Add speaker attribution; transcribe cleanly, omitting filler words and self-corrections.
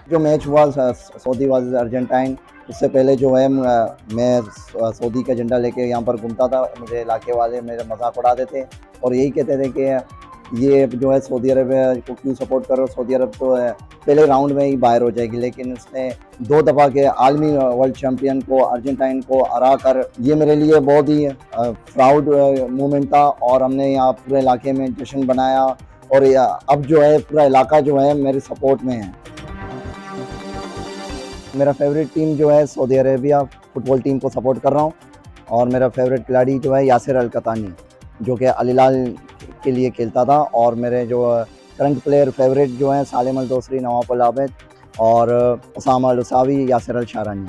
Speaker 1: जो मैच हुआ Saudi versus Argentine, उससे पहले जो है मैं सऊदी का झंडा लेके यहाँ पर घूमता था। मुझे इलाके वाले मेरा मजाक उड़ाते थे और यही कहते थे कि ये जो है सऊदी अरब को क्यों सपोर्ट करो, सऊदी अरब तो पहले राउंड में ही बाहर हो जाएगी। लेकिन उसने 2 दफ़ा के आलमी वर्ल्ड चैम्पियन को अर्जेंटाइन को हरा कर, ये मेरे लिए बहुत ही प्राउड मोमेंट था और हमने यहाँ पूरे इलाके में जश्न बनाया और अब जो है पूरा इलाका जो है मेरे सपोर्ट में है। मेरा फेवरेट टीम जो है सऊदी अरेबिया फुटबॉल टीम को सपोर्ट कर रहा हूँ और मेरा फेवरेट खिलाड़ी जो है यासिर अल कतानी, जो कि अल हिलाल के लिए खेलता था। और मेरे जो करंट प्लेयर फेवरेट जो हैं सालिम अल दोसरी, नवाफ अल आबिद और उसामा अल उसावी, यासिर अल शारानी।